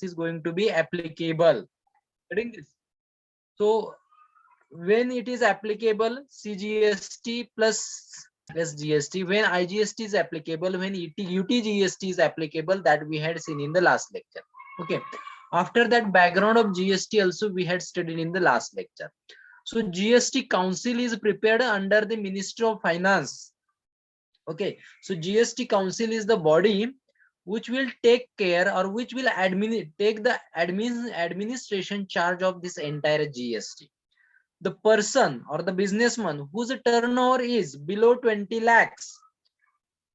is going to be applicable. Getting this? So when it is applicable, CGST plus SGST, when IGST is applicable, when UTGST is applicable, that we had seen in the last lecture. Okay. After that, background of GST also we had studied in the last lecture. So GST Council is prepared under the Ministry of Finance. Okay. So GST Council is the body which will take care, or which will take the administration charge of this entire GST. The person or the businessman whose turnover is below 20 lakhs,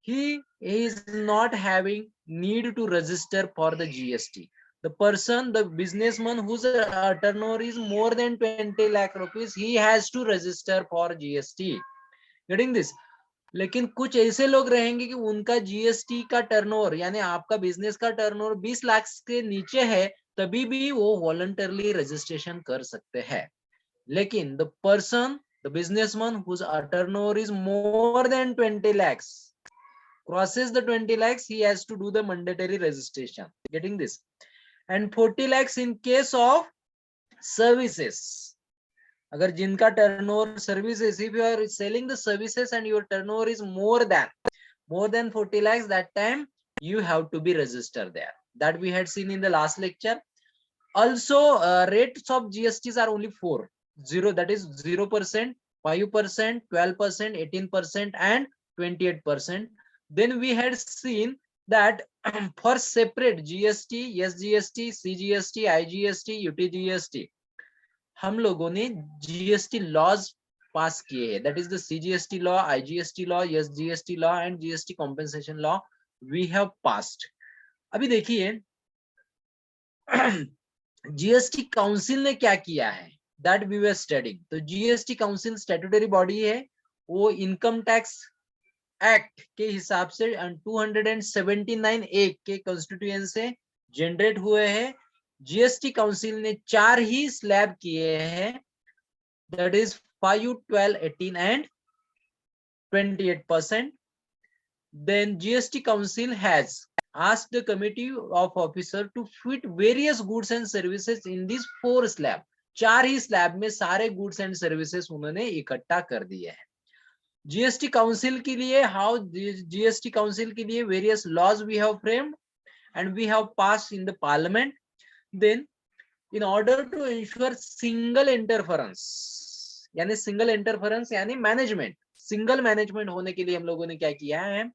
he is not having need to register for the GST. The person, the businessman whose turnover is more than 20 lakh rupees, he has to register for GST. Getting this? लेकिन कुछ ऐसे लोग रहेंगे कि उनका GST का turnover, यानी आपका बिजनेस का टर्नओवर 20 लाख के नीचे है, तभी भी वो वॉलंटरली रजिस्ट्रेशन कर सकते हैं. लेकिन the person, the businessman whose turnover is more than 20 lakhs, crosses the 20 lakhs, he has to do the mandatory registration. Getting this? And 40 lakhs in case of services. अगर जिनका turnover services, if you are selling the services and your turnover is more than 40 lakhs, that time you have to be registered there. That we had seen in the last lecture. Also, rates of GSTs are only 4. 0, that is 0%, 5%, 12%, 18%, and 28%. Then we had seen that for separate GST, SGST, CGST, IGST, UTGST, हम लोगों ने GST laws पास किए हैं. That is the CGST law, IGST law, SGST law, and GST compensation law we have passed. अभी देखिए GST council ने क्या किया है, दैट वी वर स्टडिंग. तो जीएसटी काउंसिल स्टैट्यूटरी बॉडी है, वो इनकम टैक्स एक्ट के हिसाब से 279 एक के कॉन्स्टिट्यूएंट से जनरेट हुए हैं. जीएसटी काउंसिल ने 4 ही स्लैब किए हैं, that is 5, 12, 18 and 28%. Then GST Council has asked the committee of officer to fit various goods and services in these 4 slab. 4 he slab में सारे goods and services उन्होंने इकट्ठा कर दिए हैं. GST Council के लिए, how GST Council के लिए various laws we have framed and we have passed in the parliament. Then in order to ensure single interference, यानी single interference यानी management, single management होने के लिए हम लोगों ने क्या किया है,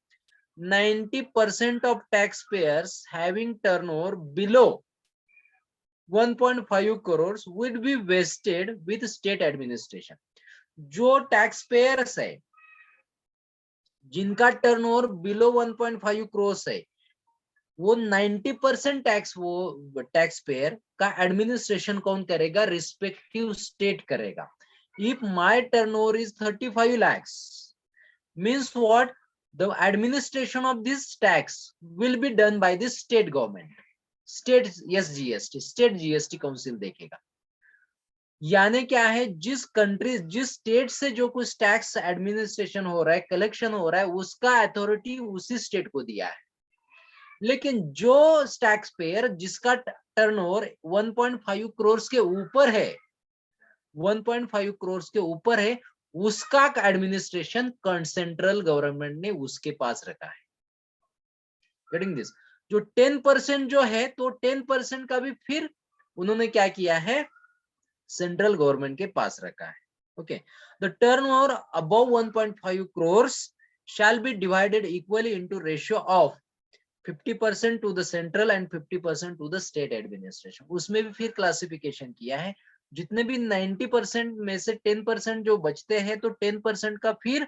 90% of taxpayers having turnover below 1.5 crores would be vested with state administration. जो taxpayers है जिनका टर्नओवर बिलो 1.5 crores है, वो 90% टैक्स, वो टैक्स पेयर का एडमिनिस्ट्रेशन कौन करेगा, रिस्पेक्टिव स्टेट करेगा. If my turnover is 35 lakhs, means what, the administration of this tax will be done by the state government. State SGST, state GST council देखेगा. यानी क्या है, जिस कंट्री, जिस स्टेट से जो कुछ टैक्स एडमिनिस्ट्रेशन हो रहा है, कलेक्शन हो रहा है, उसका अथॉरिटी उसी स्टेट को दिया है. लेकिन जो टैक्स पेयर जिसका टर्नओवर 1.5 करोड़ के ऊपर है, 1.5 करोड़ के ऊपर है, उसका एडमिनिस्ट्रेशन सेंट्रल गवर्नमेंट ने उसके पास रखा है. Getting this? जो 10% जो है, तो 10% का भी फिर उन्होंने क्या किया है, सेंट्रल गवर्नमेंट के पास रखा है. Okay. The turnover above 1.5 crore shall be divided equally into ratio of 50% to the central and 50% to the state administration. उसमें भी फिर क्लासिफिकेशन किया है. जितने भी 90% में से 10% जो बचते हैं, तो 10% का फिर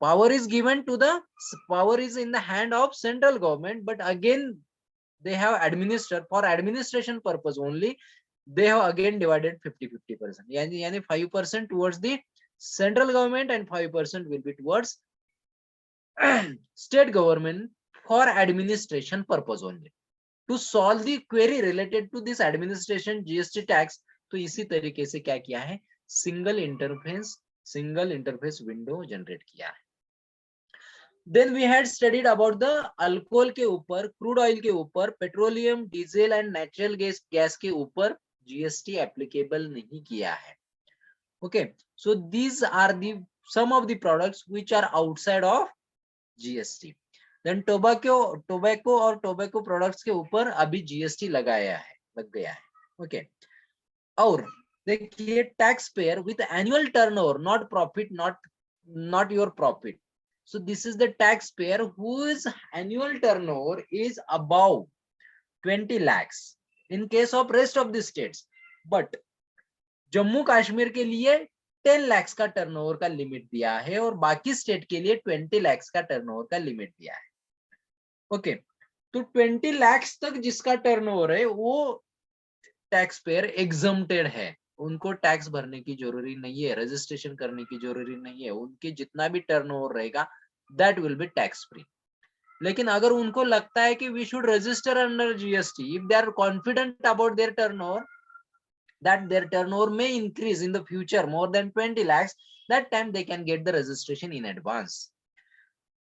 power is given to the, power is in the hand of central government, but again they have administered for administration purpose only, they have again divided 50-50%. यानी 5% towards the central government and 5% will be towards state government for administration purpose only. To solve the query related to this administration GST tax, तो इसी तरीके से क्या किया है, single interface window generate किया है. Then we had studied about the alcohol के ऊपर, क्रूड ऑयल के ऊपर, petroleum, diesel and natural gas के ऊपर जीएसटी एप्लीकेबल नहीं किया है. Okay, so these are the some of the products which are outside of GST. Then tobacco और टोबैको प्रोडक्ट्स के ऊपर अभी जीएसटी लग गया है. ओके, और देखिए tax payer with annual turnover, not profit, not your profit. So this is the taxpayer whose annual turnover is above 20 lakhs in case of rest of the states. But Jammu Kashmir के लिए 10 lakhs का turnover का limit दिया है और बाकी state के लिए 20 lakhs का टर्नओवर का लिमिट दिया है. ओके, तो 20 lakhs तक जिसका टर्नओवर है वो टैक्स पेयर एग्जम्प्टेड है. उनको टैक्स भरने की जरूरी नहीं है, रजिस्ट्रेशन करने की जरूरी नहीं है. उनके जितना भी टर्नओवर रहेगा that will be tax free. लेकिन अगर उनको लगता है कि we should register under GST, if they are confident about their turnover, that their turnover may increase in the future more than 20 lakhs, that time they can get the registration in advance.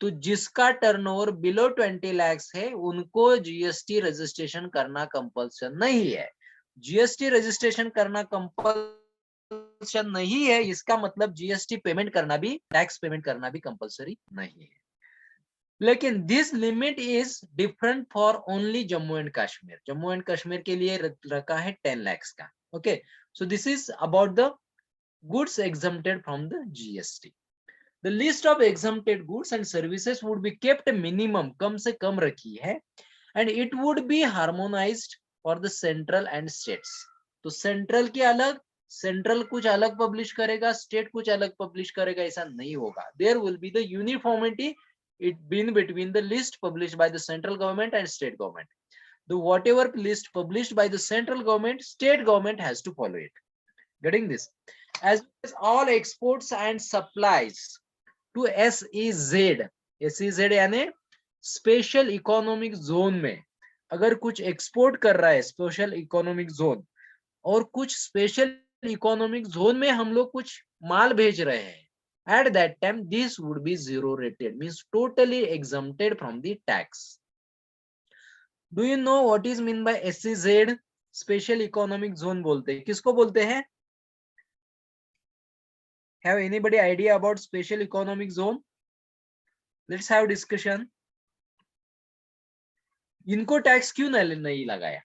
तो जिसका turnover below 20 lakhs है उनको GST registration करना compulsion नहीं है. GST registration करना compulsion नहीं है, इसका मतलब जीएसटी पेमेंट करना भी, टैक्स पेमेंट करना भी कंपल्सरी नहीं है. लेकिन this limit is different for only Jammu and Kashmir. Jammu and Kashmir के लिए रखा है 10 lakhs का. Okay, so this is about the goods exempted from the GST. The list of exempted goods and services would be kept minimum, कम से कम रखी है, and it would be harmonized for the central and states. तो central के अलग, central कुछ अलग publish करेगा, state कुछ अलग पब्लिश करेगा, ऐसा नहीं होगा. There will be the uniformity it been between the list published by the central government and state government. The whatever list published by the central government, state government has to follow it. Getting this? As well as all exports and supplies to SEZ. SEZ यानी special economic zone में अगर कुछ export कर रहा है special economic zone, और कुछ special economic zone में हम लोग कुछ माल भेज रहे हैं, at that time this would be zero rated, means totally exempted from the tax. Do you know what is mean by SEZ? Special economic zone बोलते हैं, किसको बोलते हैं? Have anybody idea about special economic zone? Let's have discussion. इनको tax क्यों नहीं लगाया?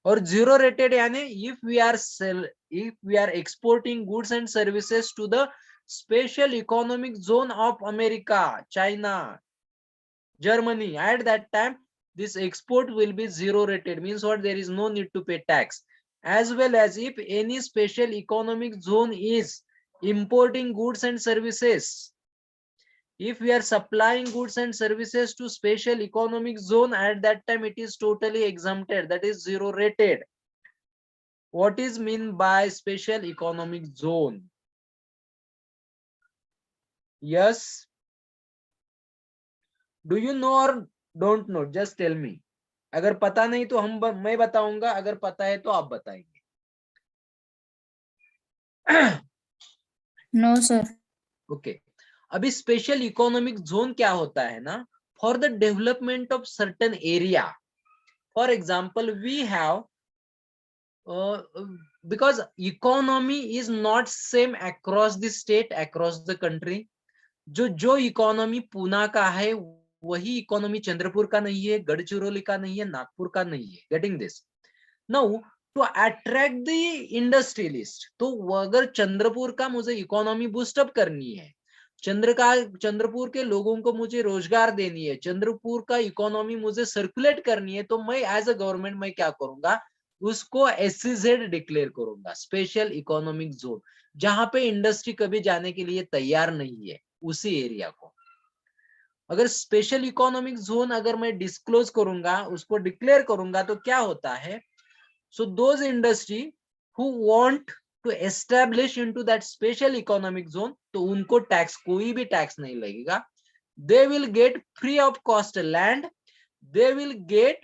और जीरो रेटेड यानी if we are exporting goods and services to the special economic zone of America, China, Germany, at that time this export will be zero rated, means what, there is no need to pay tax. As well as if any special economic zone is importing goods and services, if we are supplying goods and services to special economic zone, at that time it is totally exempted, that is zero rated. What is mean by special economic zone? Yes, do you know or don't know? Just tell me. अगर पता नहीं तो मैं बताऊंगा, अगर पता है तो आप बताएंगे. No sir. ओके, अभी स्पेशल इकोनॉमिक जोन क्या होता है ना, for the development of certain area. For example we have because economy is not same across the state, across the country. जो इकोनॉमी पूना का है वही इकोनॉमी चंद्रपुर का नहीं है, गढ़चिरौली का नहीं है, नागपुर का नहीं है. Getting this? Now to attract the industrialist, तो अगर चंद्रपुर का मुझे इकोनॉमी बूस्टअप करनी है, चंद्रपुर के लोगों को मुझे रोजगार देनी है, चंद्रपुर का इकोनॉमी मुझे सर्कुलेट करनी है, तो मैं एज अ गवर्नमेंट मैं क्या करूंगा, उसको SEZ डिक्लेयर करूंगा, स्पेशल इकोनॉमिक जोन, जहां पे इंडस्ट्री कभी जाने के लिए तैयार नहीं है, उसी एरिया को. अगर स्पेशल इकोनॉमिक जोन अगर मैं डिस्क्लोज करूंगा, उसको डिक्लेयर करूंगा, तो क्या होता है, so those industry who want to establish into that special economic zone, तो उनको टैक्स, कोई भी टैक्स नहीं लगेगा. they will get free of cost land, they will get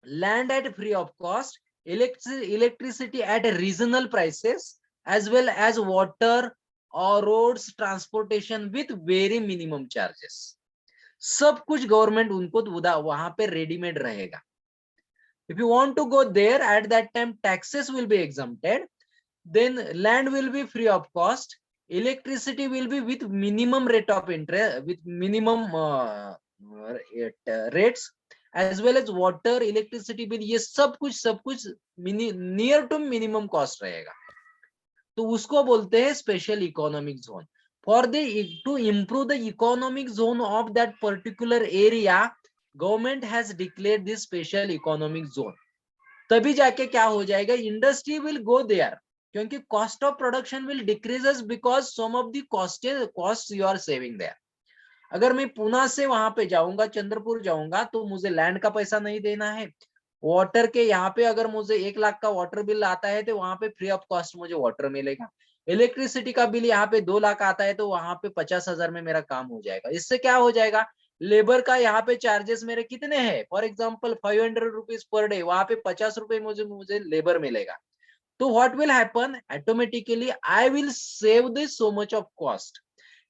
land at free of cost, electricity at reasonable prices, as well as water, और roads transportation with very minimum charges, सब कुछ government उनको वहां पे readymade रहेगा. If you want to go there, at that time taxes will be exempted, then land will be free of cost, electricity will be with minimum rate of interest, with minimum rates, as well as water electricity bill, ये सब कुछ near to minimum cost रहेगा. तो उसको बोलते हैं special economic zone. For the to improve the economic zone of that particular area, government has declared this special economic zone. तभी जाके क्या हो जाएगा, इंडस्ट्री विल गो देयर, क्योंकि cost of production will decreases because some of the cost you are saving there. अगर मैं पुणे से वहां पे जाऊंगा, चंद्रपुर जाऊंगा, तो मुझे लैंड का पैसा नहीं देना है. वाटर के यहाँ पे अगर मुझे 1 लाख का वाटर बिल आता है तो वहां पे फ्री ऑफ कॉस्ट मुझे वाटर मिलेगा. इलेक्ट्रिसिटी का बिल यहाँ पे 2 लाख आता है तो वहां पे 50,000 में मेरा काम हो जाएगा. इससे क्या हो जाएगा, लेबर का यहाँ पे चार्जेस मेरे कितने हैं, for example 500 rupees per day, वहां पे 50 रुपए मुझे लेबर मिलेगा. तो what will happen, automatically I will save this so much of cost.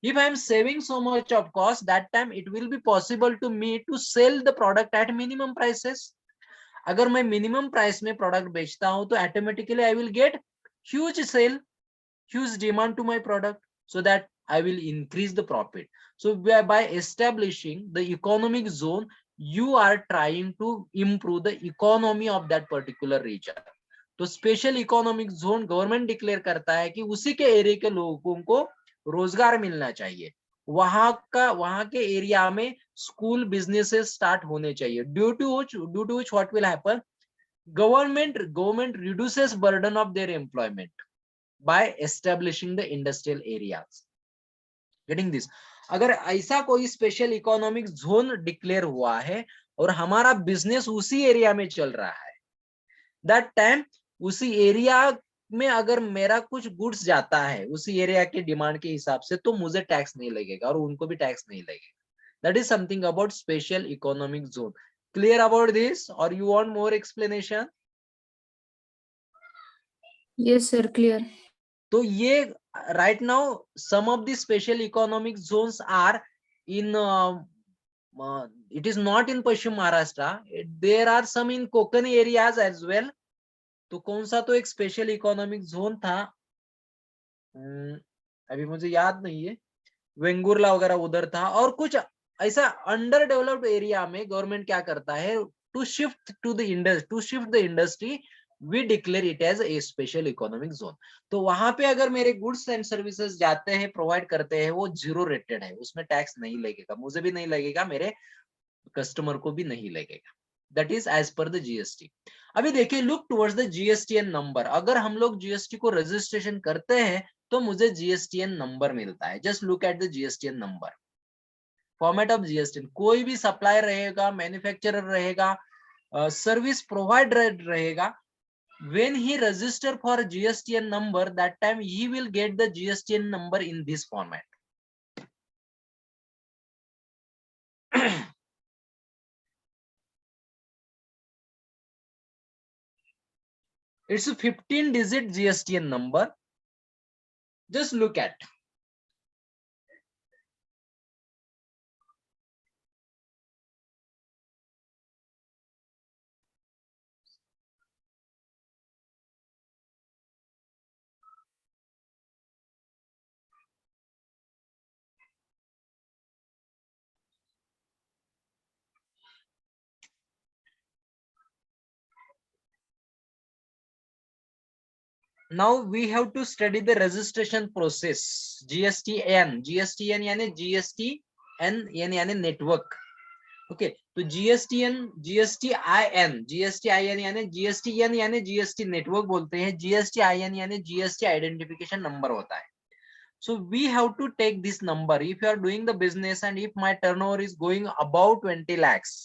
If I am saving so much of cost, that time it will be possible to me to sell the product at minimum prices. अगर मैं minimum price में product बेचता हूं तो automatically I will get huge sale, huge demand to my product, so that I will increase the profit. So by establishing the economic zone, you are trying to improve the economy of that particular region. तो special economic zone government declare करता है कि उसी के area के लोगों को रोजगार मिलना चाहिए, वहां के एरिया में स्कूल बिजनेसेस स्टार्ट होने चाहिए. Due to which what will happen, government reduces burden of their employment by establishing the industrial areas. Getting this? अगर ऐसा कोई स्पेशल इकोनॉमिक जोन डिक्लेयर हुआ है और हमारा बिजनेस उसी एरिया में चल रहा है, दैट टाइम उसी एरिया में अगर मेरा कुछ गुड्स जाता है उसी एरिया के डिमांड के हिसाब से, तो मुझे टैक्स नहीं लगेगा और उनको भी टैक्स नहीं लगेगा. That is something about special economic zone. Clear about this or you want more explanation? Yes, sir, clear. तो ये right now some of the special economic zones are in, it is not in Paschim Maharashtra, there are some in Konkan areas as well. तो कौन सा तो एक special economic zone था, अभी मुझे याद नहीं है, वेंगुर्ला वगैरह उधर था. और कुछ ऐसा अंडर डेवलप्ड एरिया में गवर्नमेंट क्या करता है, to shift the industry, we declare it as a special economic zone. तो वहां पे अगर मेरे गुड्स एंड सर्विसेज जाते हैं, प्रोवाइड करते हैं, वो 0 रेटेड है, उसमें टैक्स नहीं लगेगा, मुझे भी नहीं लगेगा, मेरे कस्टमर को भी नहीं लगेगा. That is as per the GST. अभी देखिए, look towards the GSTN number. अगर हम लोग जीएसटी को रजिस्ट्रेशन करते हैं तो मुझे जीएसटीएन नंबर मिलता है. Just look at the GSTN number. Format of GSTN, कोई भी सप्लायर रहेगा, मैन्युफैक्चरर रहेगा, सर्विस प्रोवाइडर रहेगा, when he register for GSTN number, that time he will get the GSTN number in this format. It's a 15-digit GSTN number. Just look at. Now we have to study the registration process. GSTN यानी GSTN यानी network. Okay, तो GSTN, GSTIN यानी GSTN यानी GST network बोलते हैं, GSTIN यानी GST identification number होता है. So we have to take this number if you are doing the business and if my turnover is going above 20 lakhs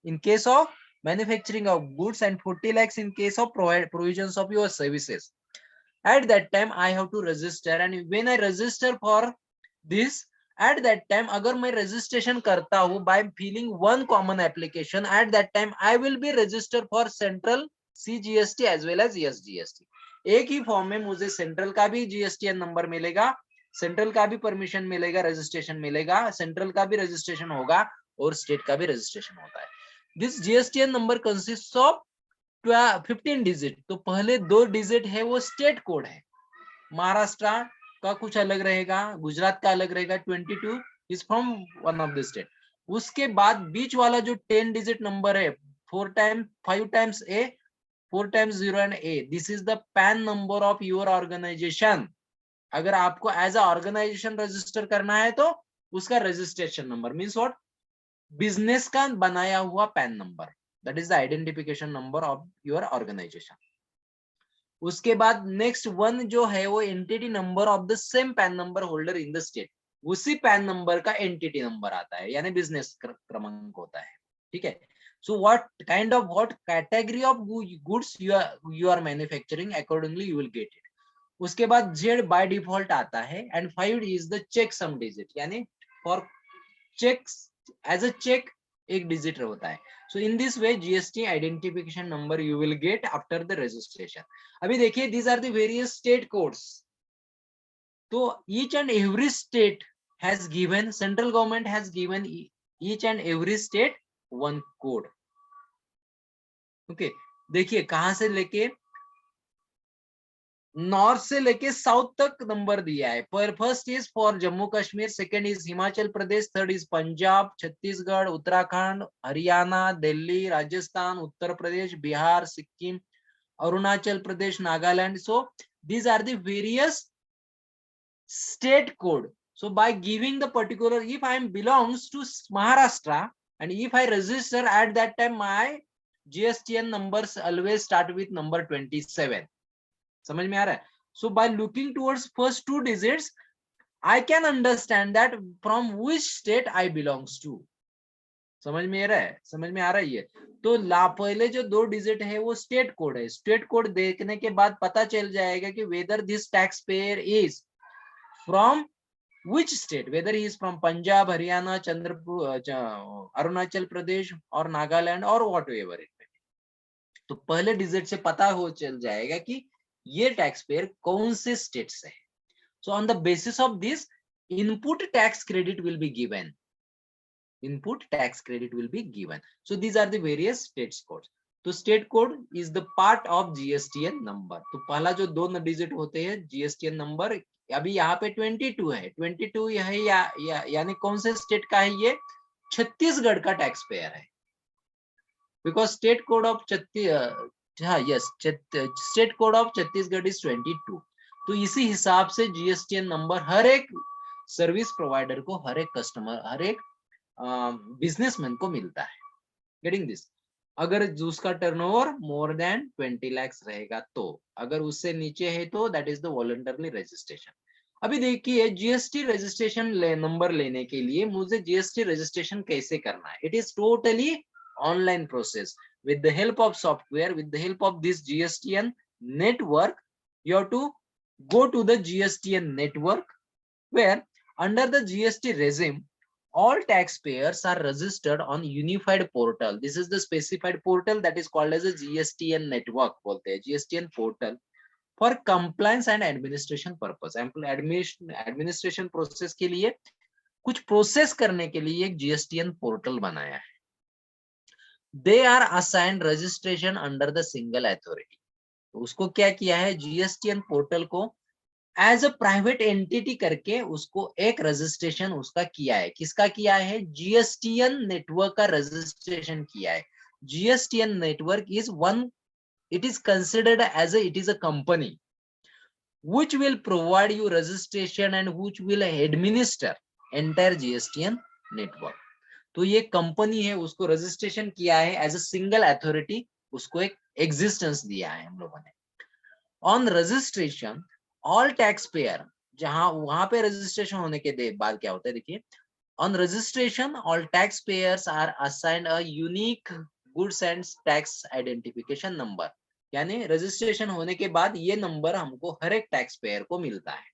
in case of manufacturing of goods and 40 lakhs in case of provisions of your services. At that time I have to register, and when I register for this, at that time अगर मैं registration करता हूँ by filling one common application, at that time I will be registered for central CGST as well as SGST. एक ही form में मुझे central का भी GSTN number मिलेगा सेंट्रल का भी परमिशन मिलेगा, रजिस्ट्रेशन मिलेगा, सेंट्रल का भी रजिस्ट्रेशन होगा और स्टेट का भी रजिस्ट्रेशन होता है। This GSTN number consist of 15 digit. तो पहले 2 डिजिट है वो स्टेट कोड है, महाराष्ट्र का कुछ अलग रहेगा, गुजरात का अलग रहेगा, 22 is from one of the state. उसके बाद बीच वाला जो 10 डिजिट नंबर है, 5 times A, 4 times 0 and A, this is the PAN number of your organisation. अगर आपको एज अ ऑर्गेनाइजेशन रजिस्टर करना है तो उसका registration number means what, business का बनाया हुआ PAN number, that is the identification number of your organisation. उसके बाद नेक्स्ट वन जो है वो entity number of the same PAN number holder in the state, उसी पैन नंबर का एंटिटी नंबर आता है, यानी बिजनेस क्रमांक होता है। ठीक है, so what category of goods you are manufacturing, accordingly you will get it. उसके बाद जेड बाय डिफॉल्ट आता है and 5 is the check sum digit, यानी for checks as a check एक डिजिट होता है। So in this way GST identification number you will get after the registration. अभी देखिए these are the various state codes. तो each and every state has given, central government has given each and every state one code. Okay, देखिए कहां से लेके north से लेके south तक नंबर दिया है। पर first is for Jammu Kashmir, second is Himachal Pradesh, third is Punjab, Chhattisgarh, Uttarakhand, Haryana, Delhi, Rajasthan, Uttar Pradesh, Bihar, Sikkim, Arunachal Pradesh, Nagaland. So these are the various state code. So by giving the particular, if I am belongs to Maharashtra and if I register at that time, my GSTN numbers always start with number 27. समझ में आ रहा है? So by looking towards first 2 digits, I can understand that from which state I belongs to. समझ में आ रहा है? समझ में आ रहा है ये? तो पहले जो 2 डिजिट है वो स्टेट कोड है। स्टेट कोड देखने के बाद पता चल जाएगा कि whether this tax payer is from which state, whether he is from Punjab, Haryana, Arunachal Pradesh और नागालैंड और whatever it may be। तो पहले डिजिट से पता हो चल जाएगा कि ये टैक्स पेयर कौन से स्टेट से है। So on the basis of this, input tax credit will be given. Input tax credit will be given. So these are the various state codes. तो state code is the part of GSTN number. तो पहला जो 2 digit होते हैं GSTN number, अभी यहाँ पे 22 है, 22 है यानी कौन से स्टेट का है ये? छत्तीसगढ़ का टैक्स पेयर है, because state code of state code of Chhattisgarh is 22। तो इसी हिसाब से जीएसटीएन नंबर हर एक सर्विस प्रोवाइडर को, हर एक कस्टमर, हर एक बिजनेसमैन को मिलता है। Getting this? अगर उसका टर्नओवर मोर देन 20 लाख रहेगा तो, अगर उससे नीचे है तो that is the voluntarily registration. अभी देखिए जीएसटी रजिस्ट्रेशन नंबर लेने के लिए मुझे जीएसटी रजिस्ट्रेशन कैसे करना है? It is totally online process with the help of software, with the help of this GSTN network. You have to go to the GSTN network where under the GST regime all taxpayers are registered on unified portal. This is the specified portal that is called as a GSTN network, बोलते हैं GSTN portal, for compliance and administration purpose. Administration process के लिए कुछ process करने के लिए एक GSTN portal बनाया है। They are assigned registration under the single authority. तो उसको क्या किया है, GSTN पोर्टल को एज अ प्राइवेट एंटिटी करके उसको एक रजिस्ट्रेशन उसका किया है। किसका किया है? जीएसटीएन नेटवर्क का रजिस्ट्रेशन किया है। GSTN network is one, it is considered as it is a company which will provide you registration and which will administer entire GSTN network. तो ये कंपनी है, उसको रजिस्ट्रेशन किया है एज अ सिंगल अथॉरिटी, उसको एक एग्जिस्टेंस दिया है हम लोगों ने। On registration all tax payer, जहां वहां पे रजिस्ट्रेशन होने के बाद क्या होता है देखिए, on registration all tax payers are assigned a unique goods and tax identification number, यानी रजिस्ट्रेशन होने के बाद ये नंबर हमको हर एक टैक्स पेयर को मिलता है।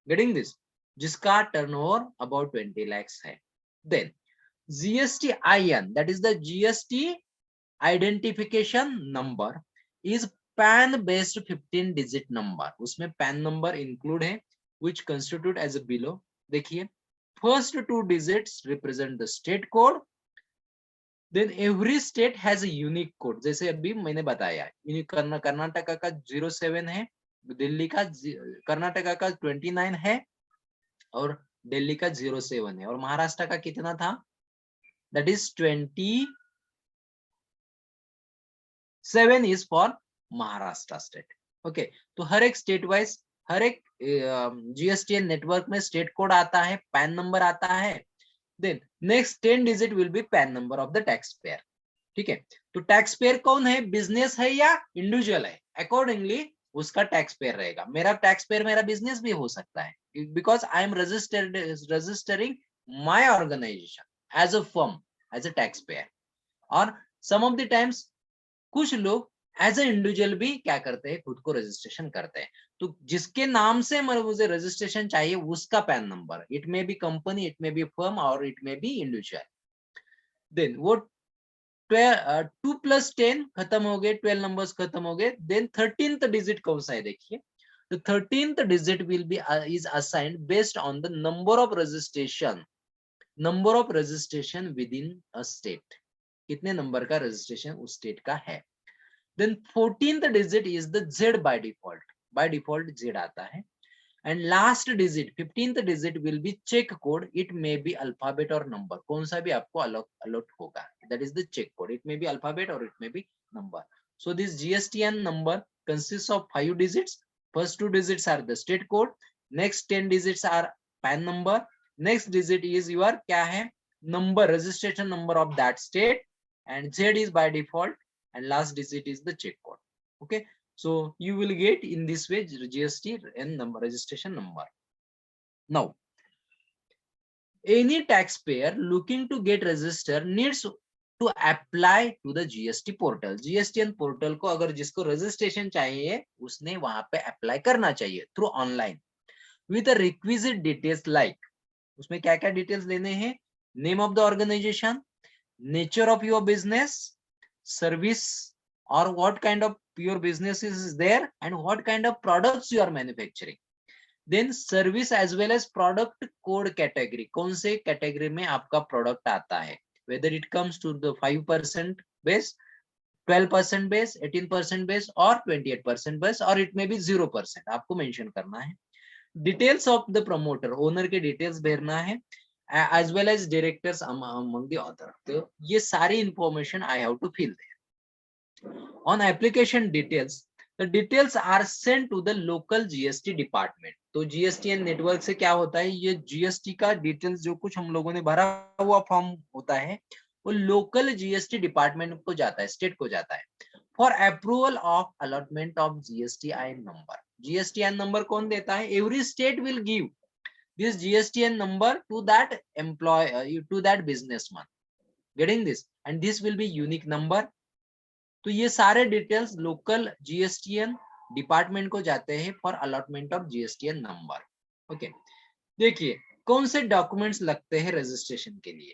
Getting this? जिसका टर्नओवर अबाउट 20 लाख है। Then GSTIN, that is the GST identification number, is PAN based 15 digit number. उसमें PAN number include है which constitute as a below. देखिए, first two digits represent the state code, then every state has a unique code. जैसे अभी मैंने बताया, कर्नाटका का 07 है, दिल्ली का कर्नाटका का 29 है, और दिल्ली का 07 है, और महाराष्ट्र का कितना था, that is 27 is for Maharashtra state. Okay, तो हर एक स्टेट वाइज, हर एक जीएसटीएन नेटवर्क में स्टेट कोड आता है, पैन नंबर आता है, then next 10 digit will be PAN number of the tax payer. ठीक है, तो टैक्स पेयर कौन है, बिजनेस है या इंडिविजुअल है, अकॉर्डिंगली उसका टैक्स पेयर रहेगा. मेरा टैक्स पेयर मेरा बिजनेस भी हो सकता है, because I am registering my organisation as a firm, as a tax payer. और सम ऑफ द टाइम्स कुछ लोग एज ए इंडिविजुअल भी क्या करते हैं, खुद को रजिस्ट्रेशन करते हैं. तो जिसके नाम से मुझे रजिस्ट्रेशन चाहिए उसका PAN number, it may be company, it may be firm, और it may be individual. Then वो 2 + 10 खत्म हो गए, 12 नंबर्स खत्म हो गए. देन 13th डिजिट कौन सा है, देखिए, the 13th digit will be is assigned based on the number of registration within a state. कितने नंबर का रजिस्ट्रेशन उस स्टेट का है. then 14th digit is the Z by default Z आता है. and last digit 15th digit will be check code, it may be alphabet or number, कौन सा भी आपको अलॉट होगा, that is the check code, it may be alphabet or it may be number. so this GSTN number consists of 5 digits. First 2 digits are the state code, next 10 digits are PAN number, next digit is your क्या है, number, registration number of that state, and Z is by default, and last digit is the check code. Okay, so you will get in this way GSTN number, registration number. Now any taxpayer looking to get registered needs to apply to the GST portal. GSTN portal को अगर जिसको registration चाहिए उसने वहां पे apply करना चाहिए through online with a requisite details like, उसमें क्या क्या details देने हैं, name of the organization, nature of your business, service or what kind of your business is there, and what kind of products you are manufacturing. then service as well as product code category, कौन से category में आपका product आता है, whether it comes to the 5% base, 12% base, 18% base or 28% base, or it may be 0%, आपको mention करना है. details of the promoter, owner के details भरना है, as well as directors among the author. तो ये सारी information I have to fill there. On application details, the details are sent to the local GST department. तो GSTN network से क्या होता है, ये GST का डिटेल्स जो कुछ हम लोगों ने भरा हुआ फॉर्म होता है वो लोकल GST डिपार्टमेंट को जाता है, स्टेट को जाता है. For approval of allotment of GSTN number. GSTN number कौन देता है, every state will give this GSTN number to that employee, to that businessman. Getting this, and this will be unique number. तो ये सारे details local GSTN department को जाते हैं for allotment of GSTN number. Okay, देखिए कौन से documents लगते हैं रजिस्ट्रेशन के लिए.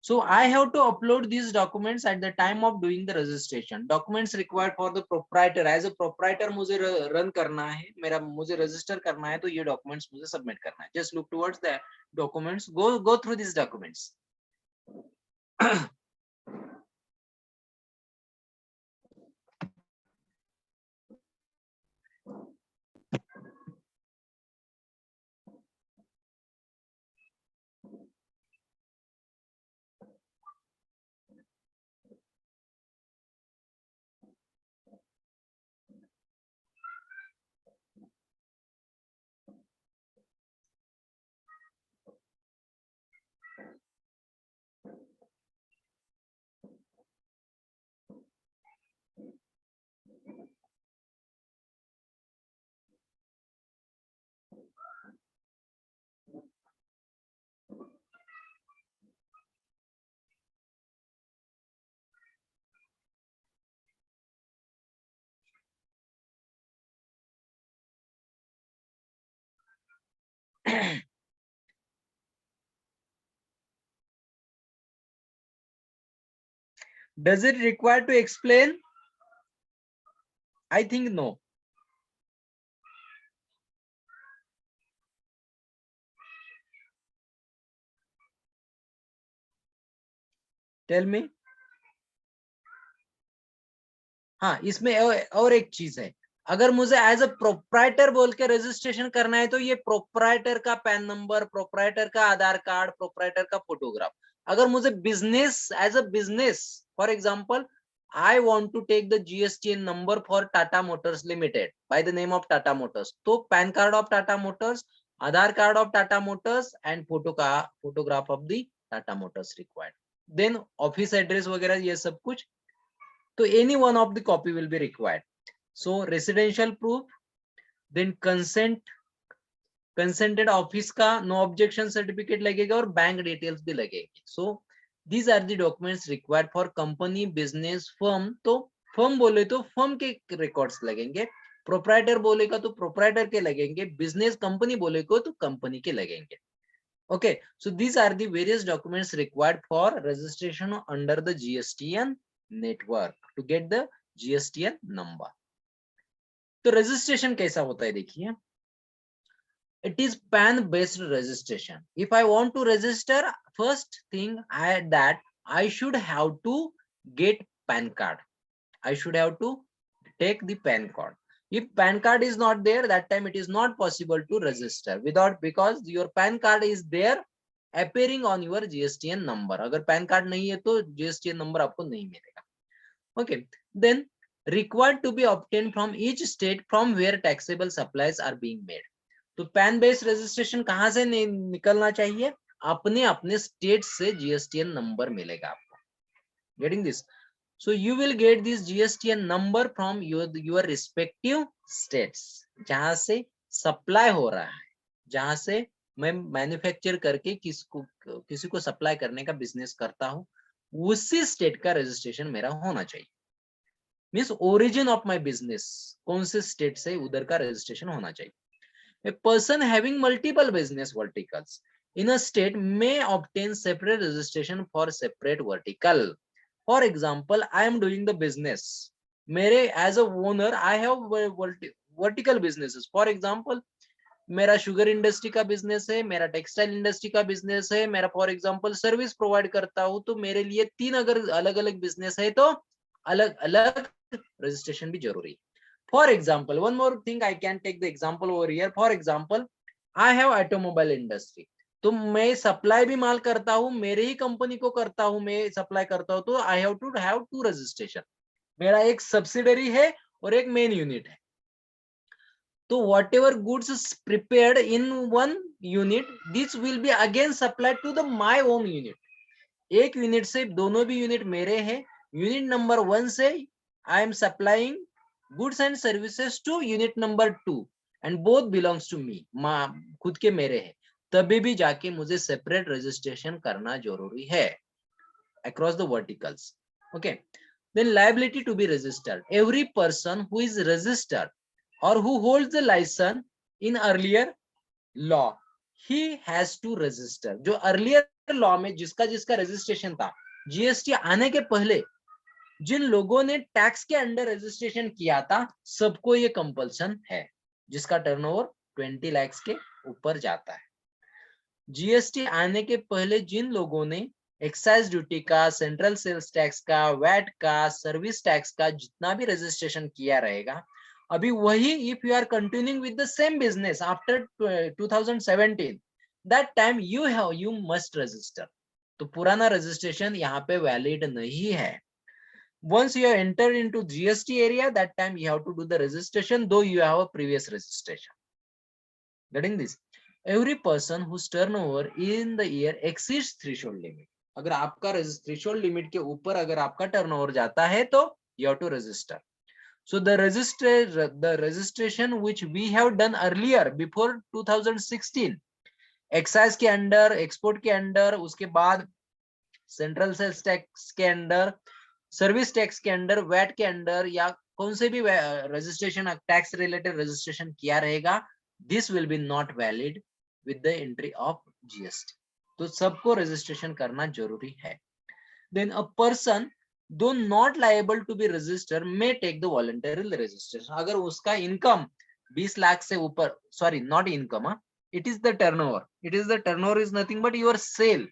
So I have to upload these documents at the time of doing the registration. Documents required for the proprietor. As a proprietor मुझे रन करना है, मेरा मुझे रजिस्टर करना है, तो ये डॉक्यूमेंट्स मुझे सबमिट करना है. Just look towards the documents. Go through these documents. Does it require to explain? I think no. Tell me. हाँ, इसमें और एक चीज है, अगर मुझे एज अ प्रोप्राइटर बोल के रजिस्ट्रेशन करना है तो ये प्रोप्राइटर का पैन नंबर, प्रोप्राइटर का आधार कार्ड, प्रोप्राइटर का फोटोग्राफ। अगर मुझे business as a business, for example I want to take the GSTN number for Tata Motors limited by the name of Tata Motors, तो PAN card of Tata Motors, Aadhaar card of Tata Motors and photograph of the Tata Motors required, then office address वगैरह ये सब कुछ, तो any one of the copy will be required. So residential proof, then consented office का no objection certificate लगेगा और bank details भी लगेगी. So these are the documents required for company, business, firm. तो firm बोले तो firm के records लगेंगे, proprietor बोलेगा तो proprietor के लगेंगे, business company बोलेगा तो company के लगेंगे. Okay, so these are the various documents required for registration under the GSTN network to get the GSTN number. तो registration कैसा होता है देखिए, it is PAN based registration. If I want to register, first thing I should have to get PAN card. I should have to take the PAN card. If PAN card is not there, that time it is not possible to register without, because your PAN card is there appearing on your GSTN number. अगर PAN card नहीं है तो GSTN number आपको नहीं मिलेगा. Okay, then required to be obtained from each state from where taxable supplies are being made. तो pan based registration कहाँ से निकलना चाहिए, अपने अपने स्टेट से जीएसटीएन नंबर मिलेगा आपको. Getting this? So you will get this GSTN number from your respective states, जहां से सप्लाई हो रहा है, जहां से मैं मैन्युफैक्चर करके किसी को सप्लाई करने का बिजनेस करता हूँ, उसी स्टेट का रजिस्ट्रेशन मेरा होना चाहिए. Means origin of my business कौन से स्टेट से, उधर का रजिस्ट्रेशन होना चाहिए. A person having multiple business verticals in a state may obtain separate registration for separate vertical. For example, I am doing the business. मेरे as a owner, I have vertical businesses. For example, मेरा sugar industry का business है, मेरा textile industry का business है, मेरा for example service provide करता हूँ, तो मेरे लिए 3 अगर अलग अलग बिजनेस है तो अलग अलग रजिस्ट्रेशन भी जरूरी है. For example, one more thing, I can take the example over here. For example, I have automobile industry. तो मैं सप्लाई भी माल करता हूँ, मेरे ही कंपनी को करता हूँ, मैं सप्लाई करता हूँ, तो I have to have 2 registration. मेरा एक सब्सिडरी है और एक मेन यूनिट है. तो whatever goods is prepared in one unit, this will be again supplied to the my own unit. एक यूनिट से दोनों भी यूनिट मेरे हैं. यूनिट नंबर 1 से I am supplying goods and services to unit number 2 and both belongs to me. खुद के मेरे हैं, तभी भी जाके मुझे सेपरेट रजिस्ट्रेशन करना जरूरी है across the verticals. Okay, then liability to be registered. Every person who is registered or who holds the license in earlier law, he has to register. जो earlier law में जिसका रजिस्ट्रेशन था, GST आने के पहले जिन लोगों ने टैक्स के अंडर रजिस्ट्रेशन किया था, सबको ये कंपल्सन है, जिसका टर्नओवर 20 लाख के ऊपर जाता है. जीएसटी आने के पहले जिन लोगों ने एक्साइज ड्यूटी का, सेंट्रल सेल्स टैक्स का, वैट का, सर्विस टैक्स का जितना भी रजिस्ट्रेशन किया रहेगा, अभी वही, if you are continuing with the same business after 2017, that time you must register. तो पुराना रजिस्ट्रेशन यहाँ पे वैलिड नहीं है. Once you have entered into GST area, that time you have to do the registration, though you have a previous registration. Getting this? Every person whose turnover in the year exceeds threshold limit. अगर आपका threshold limit के ऊपर अगर आपका turnover जाता है तो you have to register. So the registration which we have done earlier before 2016, excise के अंडर, export के अंडर, उसके बाद central sales tax के अंडर, सर्विस टैक्स के अंडर, वैट के अंडर, या कौन से भी रजिस्ट्रेशन टैक्स रिलेटेड रजिस्ट्रेशन किया रहेगा, this will be not valid with the entry of GST. तो सबको रजिस्ट्रेशन करना जरूरी है. Then a person do not liable to be register may take the voluntary registration. अगर उसका इनकम 20 लाख से ऊपर, sorry not income, it is the turnover. It is the turnover is nothing but your sale.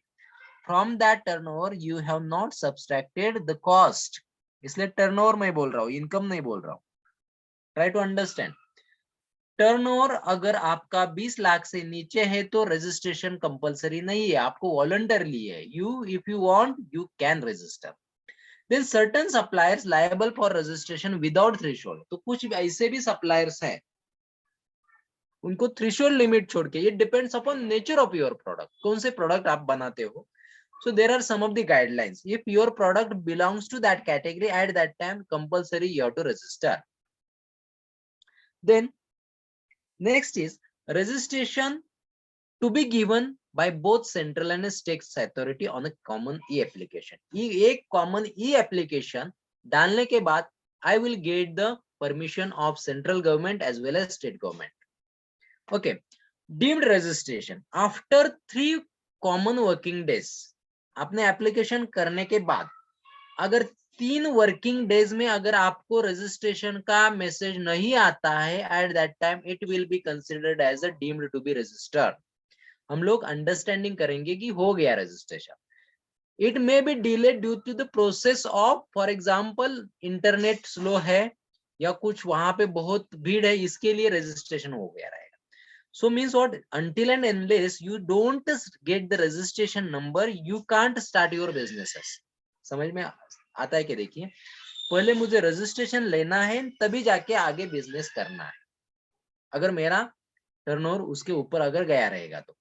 From that turnover you have not subtracted the cost. इसलिए turnover मैं बोल रहा हूँ, इनकम नहीं बोल रहा हूँ. Try to understand. टर्नओवर अगर आपका 20 लाख से नीचे है तो रजिस्ट्रेशन कंपलसरी नहीं है, आपको वॉलंटरली है. You if you want you can register. Then certain suppliers liable for registration without threshold. तो कुछ ऐसे भी सप्लायर्स हैं उनको थ्रेशोल्ड लिमिट छोड़ के, ये depends upon nature of your product, कौन से प्रोडक्ट आप बनाते हो. So there are some of the guidelines. If your product belongs to that category at that time, compulsory you have to register. Then next is registration to be given by both central and state authority on a common e-application. एक common e-application डालने के बाद I will get the permission of central government as well as state government. Okay. Deemed registration after 3 common working days. आपने application करने के बाद अगर 3 working days में अगर आपको रजिस्ट्रेशन का मैसेज नहीं आता है, at that time it will be considered as a deemed to be registered. हम लोग अंडरस्टैंडिंग करेंगे कि हो गया registration. It may be delayed due to the process of, for example internet slow है या कुछ वहां पे बहुत भीड़ है, इसके लिए रजिस्ट्रेशन हो गया रहेगा. So means what? Until and unless you don't get the registration number, you can't start your businesses. समझ में आता है कि देखिए, पहले मुझे रजिस्ट्रेशन लेना है तभी जाके आगे बिजनेस करना है, अगर मेरा टर्नओवर उसके ऊपर अगर गया रहेगा तो.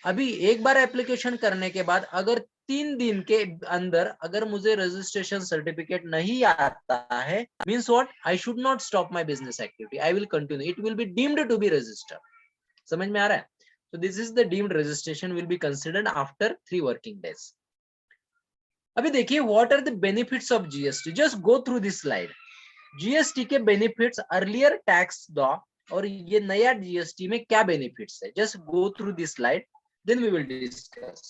अभी एक बार एप्लीकेशन करने के बाद अगर 3 दिन के अंदर अगर मुझे रजिस्ट्रेशन सर्टिफिकेट नहीं आता है, means what? I should not stop my business activity, I will continue, it will be deemed to be registered. समझ में आ रहा है? So this is the deemed registration will be considered after 3 working days. अभी देखिए what are the benefits of GST. Just go through this slide. GST के benefits, earlier tax law और ये नया GST में क्या benefits है? Just go through this slide, then we will discuss.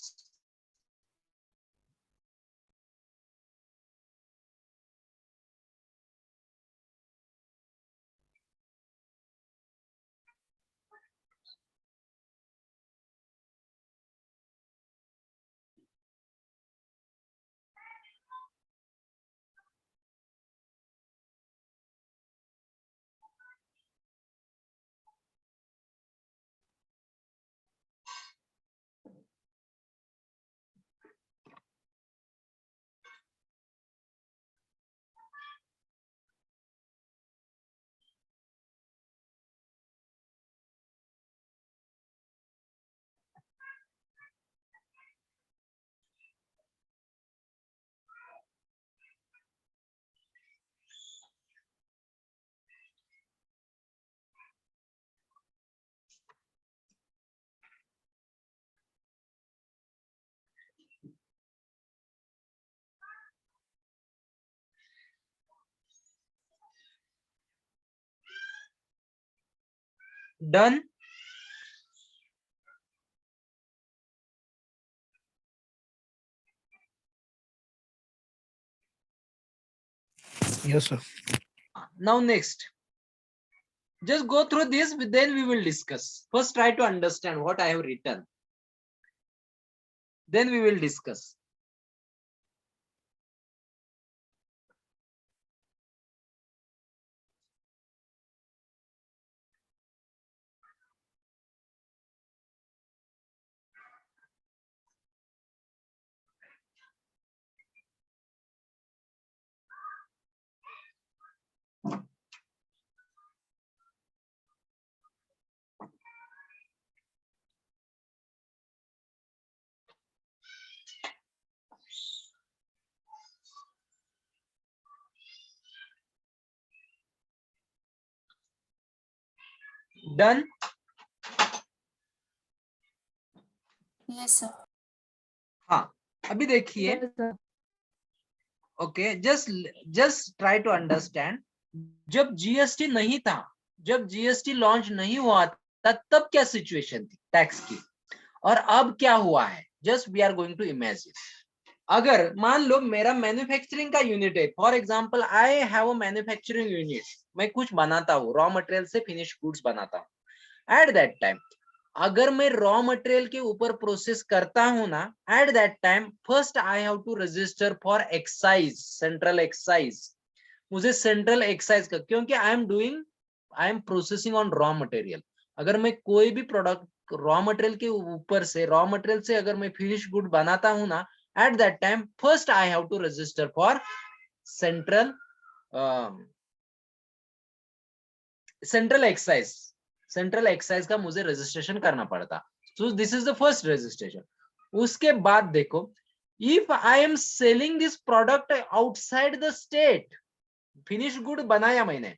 Done? Yes, sir. Now next. Just go through this, then we will discuss. First try to understand what I have written. Then we will discuss. Done? Yes, sir. हाँ, अभी देखिए. Yes, sir. Okay, just try to understand. जब GST नहीं था, जब GST launch नहीं हुआ था, तब क्या सिचुएशन थी टैक्स की, और अब क्या हुआ है. Just we are going to imagine. अगर मान लो मेरा मैन्युफैक्चरिंग का यूनिट है, for example I have a manufacturing unit, मैं कुछ बनाता हूँ, रॉ मटेरियल से फिनिश गुड्स बनाता हूँ। एट दैट टाइम अगर मैं रॉ मटेरियल के ऊपर प्रोसेस करता हूं ना, at that time first I have to register for excise, central excise. मुझे सेंट्रल एक्साइज का, क्योंकि I am processing on raw material. अगर मैं कोई भी प्रोडक्ट रॉ मटेरियल के ऊपर से, रॉ मटेरियल से अगर मैं फिनिश गुड बनाता हूं ना, at that time first I have to register for central central excise. Central excise का मुझे रजिस्ट्रेशन करना पड़ता। So this is the first registration. उसके बाद देखो, if I am selling this product outside the state, finish good बनाया मैंने,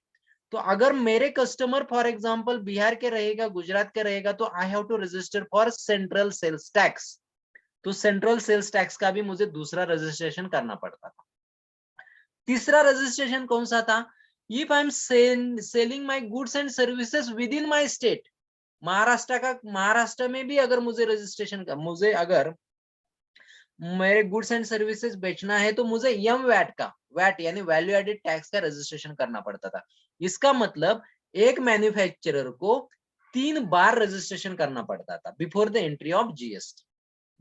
तो अगर मेरे कस्टमर फॉर एग्जांपल बिहार के रहेगा, गुजरात के रहेगा, तो I have to register for central sales tax. तो सेंट्रल सेल्स टैक्स का भी मुझे दूसरा रजिस्ट्रेशन करना पड़ता था। तीसरा रजिस्ट्रेशन कौन सा था? If I am selling my goods and services with in my state, Maharashtra में भी अगर मुझे रजिस्ट्रेशन का, मुझे अगर मेरे गुड्स एंड सर्विसेज बेचना है तो मुझे यम वैट का, वैट यानी वैल्यू एडेड टैक्स का रजिस्ट्रेशन करना पड़ता था। इसका मतलब एक मैन्युफैक्चरर को 3 बार रजिस्ट्रेशन करना पड़ता था before the entry of GST.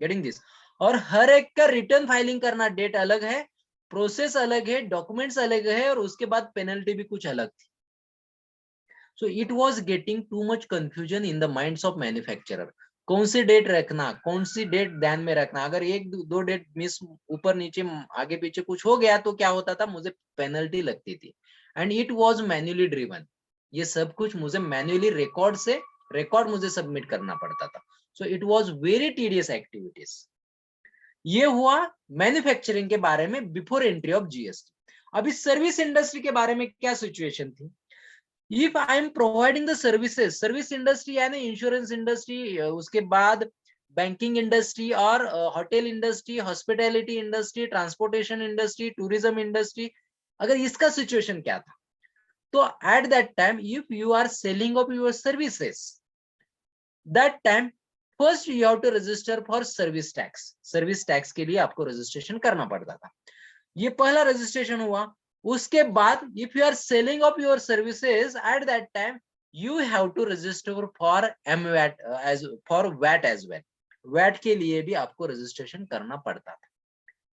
Getting this? और हर एक का रिटर्न फाइलिंग करना, डेट अलग है, प्रोसेस अलग है, डॉक्यूमेंट्स अलग है, और उसके बाद पेनल्टी भी कुछ अलग थी। सो it was getting too much confusion in the minds of manufacturer. कौन सी डेट रखना, कौन सी डेट ध्यान में रखना, अगर एक दो डेट मिस, ऊपर नीचे आगे पीछे कुछ हो गया तो क्या होता था, मुझे पेनल्टी लगती थी। And it was manually driven. ये सब कुछ मुझे मैन्युअली रिकॉर्ड मुझे सबमिट करना पड़ता था। So it was very tedious activities. ये हुआ मैन्युफैक्चरिंग के बारे में बिफोर एंट्री ऑफ जीएसटी। अभी सर्विस इंडस्ट्री के बारे में क्या सिचुएशन थी? If I am providing the services, service industry यानी इंश्योरेंस इंडस्ट्री, उसके बाद बैंकिंग इंडस्ट्री और hotel industry, hospitality industry, transportation industry, tourism industry, अगर इसका सिचुएशन क्या था, तो at that time if you are selling of your services, that time first you have to register for service tax. Service tax के लिए आपको registration करना पड़ता था। ये पहला रजिस्ट्रेशन हुआ। उसके बाद if you are selling of your services, at that time you have to register for MVAT for VAT as well. VAT के लिए भी आपको रजिस्ट्रेशन करना पड़ता था।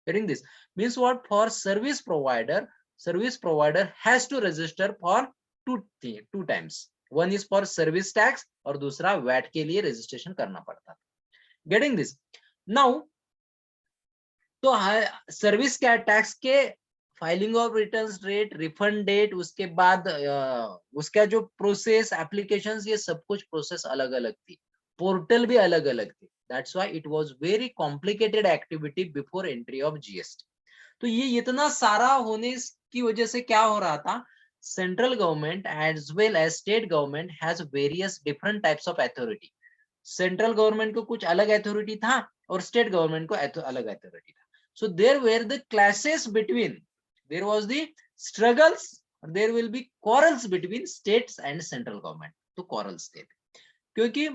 Getting this means what? For service provider has to register for two times. One is for service tax और दूसरा VAT के लिए रजिस्ट्रेशन करना पड़ता था। Getting this? Now तो सर्विस क्या, टैक्स के filing of returns date, refund date, उसके बाद उसका जो प्रोसेस, एप्लीकेशंस, ये सब कुछ प्रोसेस अलग अलग थी, पोर्टल भी अलग अलग थी। That's why it was very complicated activity before entry of GST. तो ये इतना सारा होने की वजह से क्या हो रहा था, central government as well as state government has various different types of authority. Central government को कुछ अलग अथॉरिटी था और स्टेट गवर्नमेंट को अलग अथॉरिटी था। So there were the clashes between, there was the struggles, there will be quarrels between states and central government. तो quarrels थे, क्योंकि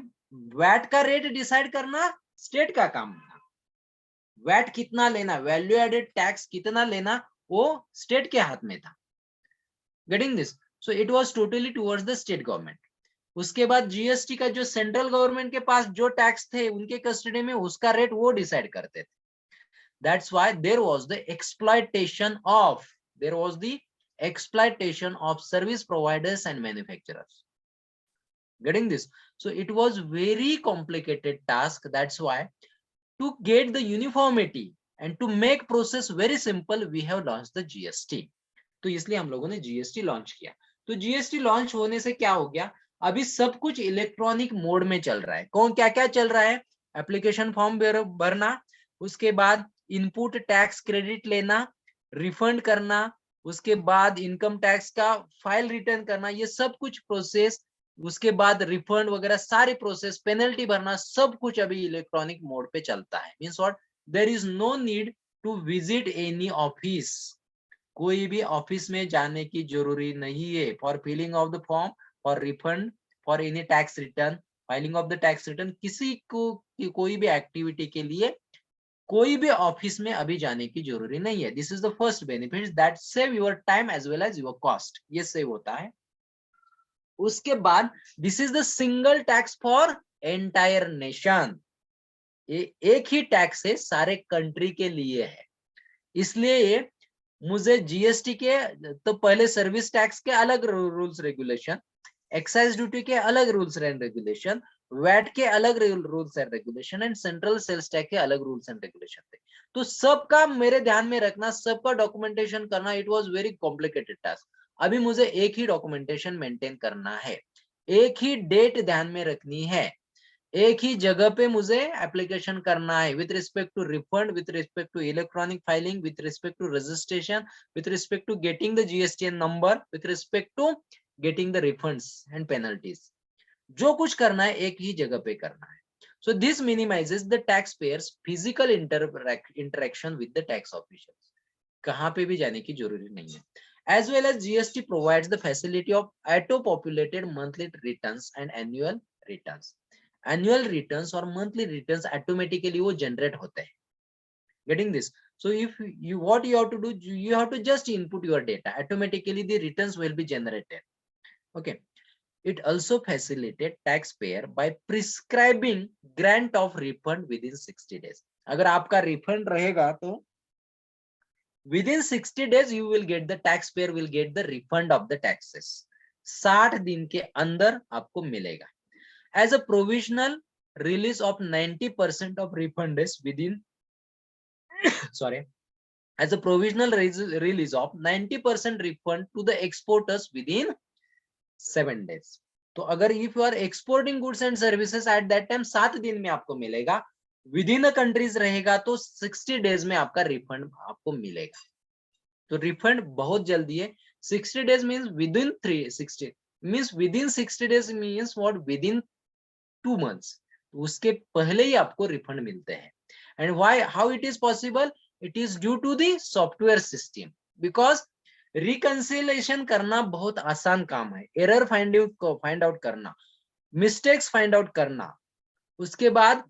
वैट का रेट डिसाइड करना स्टेट का काम था। वैट कितना लेना, वैल्यू एडेड टैक्स कितना लेना, वो स्टेट के हाथ में था। Getting this? So it was totally towards the state government. उसके बाद जीएसटी का जो सेंट्रल गवर्नमेंट के पास जो टैक्स थे उनके कस्टडी में, उसका रेट वो डिसाइड करते थे। That's why there was the exploitation of service providers and manufacturers. Getting this? So it was very complicated task. That's why to get the uniformity and to make process very simple, we have launched the GST. तो इसलिए हम लोगों ने GST launch किया। तो GST launch होने से क्या हो गया, अभी सब कुछ इलेक्ट्रॉनिक मोड में चल रहा है। कौन क्या क्या चल रहा है? एप्लीकेशन फॉर्म भरना, उसके बाद इनपुट टैक्स क्रेडिट लेना, रिफंड करना, उसके बाद इनकम टैक्स का फाइल रिटर्न करना, ये सब कुछ प्रोसेस, उसके बाद रिफंड वगैरह सारी प्रोसेस, पेनल्टी भरना, सब कुछ अभी इलेक्ट्रॉनिक मोड पे चलता है। Means what? There is no need to visit any office. कोई भी ऑफिस में जाने की जरूरी नहीं है for filling of the form, for refund, for any tax return, filing of the tax return, किसी को कोई भी एक्टिविटी के लिए कोई भी ऑफिस में अभी जाने की जरूरी नहीं है. This is the first benefit that save your time as well as your cost. ये सेव होता है. उसके बाद this is the single tax for entire nation. ये एक ही टैक्स है सारे कंट्री के लिए है. इसलिए ये मुझे जीएसटी के तो पहले सर्विस टैक्स के अलग रूल्स रेगुलेशन, एक्साइज ड्यूटी के अलग रूल्स एंड रेगुलेशन, वैट के अलग rules and regulation and central sales tax के अलग रूल्स एंड रेगुलेशन थे. तो सबका मेरे ध्यान में रखना, सबका डॉक्यूमेंटेशन करना, it was very complicated task. अभी मुझे एक ही डॉक्यूमेंटेशन मेंटेन करना है, एक ही डेट ध्यान में रखनी है, एक ही जगह पे मुझे एप्लीकेशन करना है with respect to refund, with respect to electronic filing, with respect to registration, with respect to getting the GSTN number, with respect to getting the refunds and penalties. जो कुछ करना है एक ही जगह पे करना है. So this minimises the tax payers physical interaction with the tax officials. कहाँ पे भी जाने की जरूरी नहीं है. As well as GST provides the facility of auto-populated monthly returns and annual returns. Annual returns और monthly returns automatically वो generate होते हैं. Getting this? So if you what you have to do, you have to just input your data. Automatically the returns will be generated. Okay. It also facilitates taxpayer by prescribing grant of refund within 60 days. अगर आपका refund रहेगा तो within 60 days you will get the taxpayer will get the refund of the taxes. 60 दिन के अंदर आपको मिलेगा. As a provisional release of 90% of refund is within sorry, as a provisional release of 90% refund to the exporters within 7 days. तो अगर if you are exporting goods and services at that time 7 दिन में आपको मिलेगा, within the countries रहेगा तो 60 days में आपका रिफंड आपको मिलेगा. तो रिफंड बहुत जल्दी है. 60 days means within 360 means within 60 days means what, within 2 months. उसके पहले ही आपको रिफंड मिलते हैं. And why, how it is possible? It is due to the software system. Because reconciliation करना बहुत आसान काम है. एरर फाइंड आउट करना, मिस्टेक्स फाइंड आउट करना, उसके बाद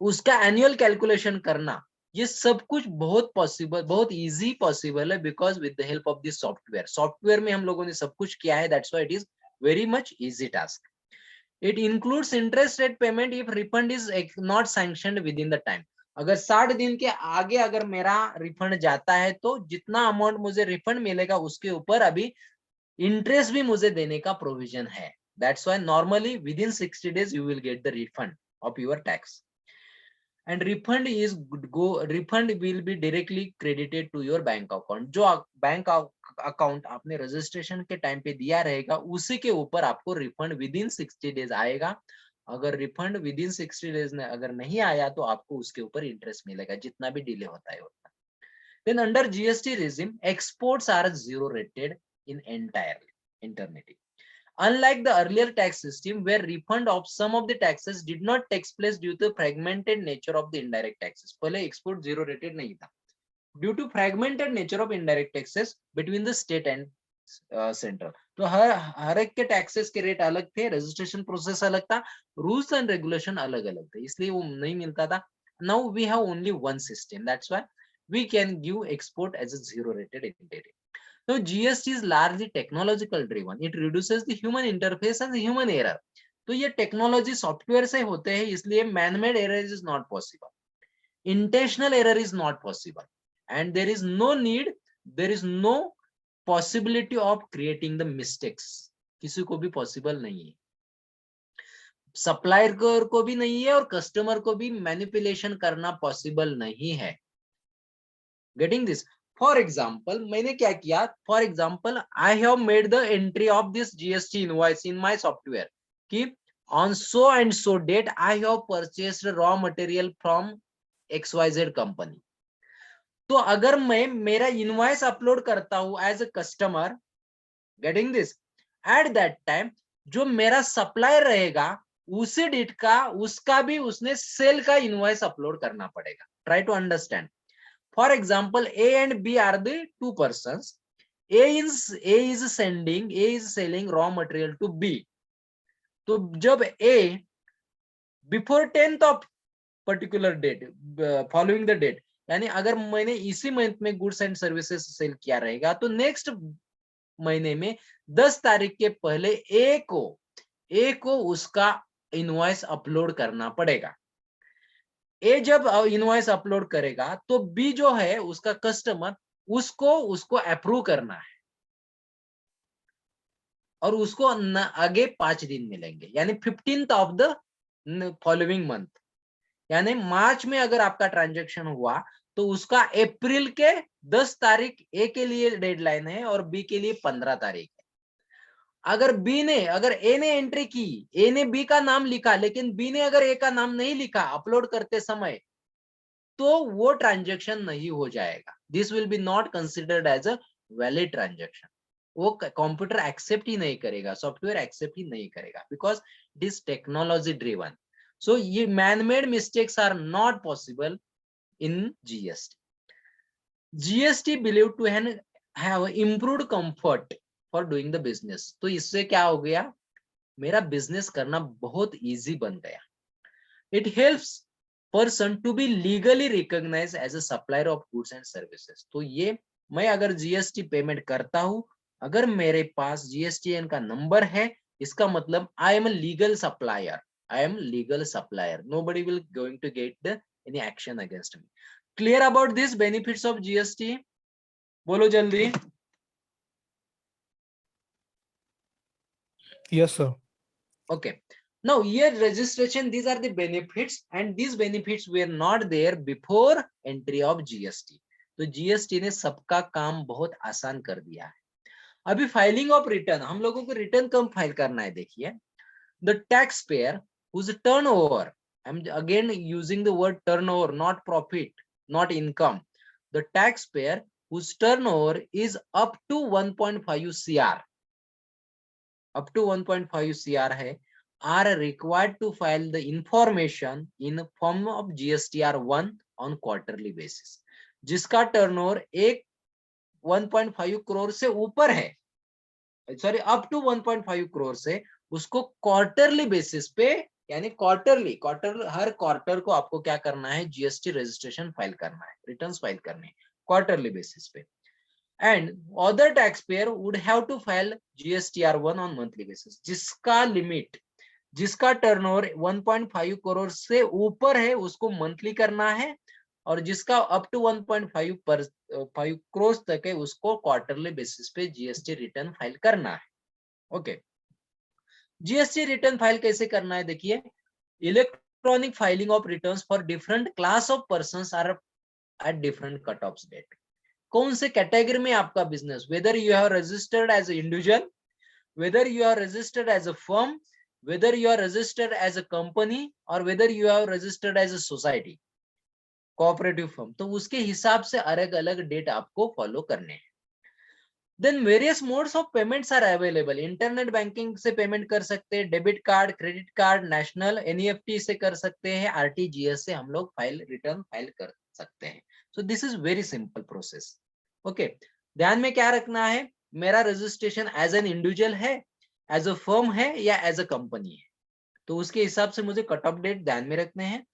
उसका एनुअल कैलकुलेशन करना, ये सब कुछ बहुत पॉसिबल, बहुत इजी पॉसिबल है because with the help of this software. Software में हम लोगों ने सब कुछ किया है. That's why it is very much easy task. It includes interest rate payment if refund is not sanctioned with in the time. अगर 60 दिन के आगे अगर मेरा रिफंड जाता है तो जितना अमाउंट मुझे रिफंड मिलेगा उसके ऊपर अभी इंटरेस्ट भी मुझे देने का प्रोविजन है. That's why normally with in 60 days you will get the refund of your tax. And refund will be directly credited to your bank account. जो बैंक अकाउंट आपने रजिस्ट्रेशन के टाइम पे दिया रहेगा उसी के ऊपर आपको रिफंड विद इन 60 days आएगा. अगर रिफंड विद इन 60 days में अगर नहीं आया तो आपको उसके ऊपर इंटरेस्ट मिलेगा, जितना भी डिले होता है उतना. Then under GST regime, exports are zero rated in entirety. Unlike the earlier tax system where refund of some of the taxes did not take place due to fragmented nature of the indirect taxes. पहले export zero rated नहीं था. Due to fragmented nature of indirect taxes between the state and central. तो हर एक के taxes के rate अलग थे, registration process अलग था, rules and regulation अलग अलग थे, इसलिए वो नहीं मिलता था. Now we have only one system. That's why we can give export as a zero rated entity. So GST is largely technological driven. It reduces the human interface and the human error. तो ये technology software से होते हैं इसलिए man made error is not possible, intentional error is not possible, and there is no possibility of creating the mistakes. किसी को भी possible नहीं है, सप्लायर को भी नहीं है और कस्टमर को भी मैनिपुलेशन करना पॉसिबल नहीं है. Getting this? For example, मैंने क्या किया? For example, I have made the entry of this GST invoice in my software कि on so and so date I have purchased raw material from XYZ company. तो अगर मैं मेरा invoice upload करता हूं as a customer, getting this, at that time जो मेरा supplier रहेगा उसी डेट का उसका भी उसने सेल का इनवॉइस अपलोड करना पड़ेगा. Try to understand. For example, A and B are the two persons. A is selling raw material to B. तो जब A before 10th of particular date, following the date, यानी अगर मैंने इसी month में goods and services cell किया रहेगा तो नेक्स्ट महीने में 10 तारीख के पहले ए को उसका इनवॉइस अपलोड करना पड़ेगा। ए जब इनवॉइस अपलोड करेगा तो बी जो है उसका कस्टमर उसको अप्रूव करना है और उसको आगे 5 दिन मिलेंगे, यानी 15th of the following month. यानी मार्च में अगर आपका ट्रांजैक्शन हुआ तो उसका अप्रैल के 10 तारीख ए के लिए डेडलाइन है और बी के लिए 15 तारीख है। अगर ए ने एंट्री की, ए ने बी का नाम लिखा लेकिन बी ने अगर ए का नाम नहीं लिखा अपलोड करते समय, तो वो ट्रांजैक्शन नहीं हो जाएगा। This will be not considered as a valid transaction. वो कंप्यूटर एक्सेप्ट ही नहीं करेगा, सॉफ्टवेयर एक्सेप्ट ही नहीं करेगा, because it is technology driven. So ये man-made mistakes are not possible in GST. GST believe to have improved comfort for doing the business. तो इससे क्या हो गया, मेरा बिजनेस करना बहुत इजी बन गया। It helps person to be legally recognised as a supplier of goods and services. तो ये मैं अगर जीएसटी पेमेंट करता हूं, अगर मेरे पास जीएसटीएन का नंबर है, इसका मतलब I am a legal supplier. I am legal supplier. Nobody will going to get any action against me. Clear about this benefits of GST? बोलो जल्दी। Yes, sir. Okay. Now here registration, these are the benefits and these benefits were not there before entry of GST. तो GST ने सबका काम बहुत आसान कर दिया है। अभी फाइलिंग ऑफ रिटर्न, हम लोगों को रिटर्न कब फाइल करना है, देखिए। The taxpayer whose turnover, I'm again using the word turnover, not profit, not income. The taxpayer whose turnover is up to 1.5 CR, up to 1.5 CR है, are required to file the information in form of GSTR1 on quarterly basis. जिसका turnover 1.5 crore से ऊपर है, sorry up to 1.5 crore से, उसको quarterly basis पे, यानी quarter हर quarter को आपको क्या करना है, जीएसटी रजिस्ट्रेशन फाइल करना है, रिटर्न्स फाइल करने हैं क्वार्टरली बेसिस पे। And other tax payer would have to file GSTR one on monthly basis. जिसका लिमिट, जिसका टर्नओवर 1.5 करोड़ से ऊपर है उसको मंथली करना है, और जिसका अप टू 1.5 करोड़ तक है उसको क्वार्टरली बेसिस पे जीएसटी रिटर्न फाइल करना है। ओके, जीएसटी रिटर्न फाइल कैसे करना है, देखिए। Electronic filing of returns for different class of persons are at different cut off date. कौन से कैटेगरी में आपका business, whether you have registered as a individual, whether you are registered as a firm, whether you are registered as a company, or whether you are registered as a society, cooperative firm, तो उसके हिसाब से अलग अलग date आपको follow करने हैं। Then various modes of payments are available. Internet banking से पेमेंट कर सकते हैं, debit card, credit card, national NEFT से कर सकते हैं, आरटीजीएस से हम लोग रिटर्न फाइल कर सकते हैं। सो this is very simple process. Okay, ध्यान में क्या रखना है, मेरा रजिस्ट्रेशन एज एन इंडिविजुअल है, एज अ फर्म है, या एज अ कंपनी है, तो उसके हिसाब से मुझे कट ऑफ डेट ध्यान में रखने हैं।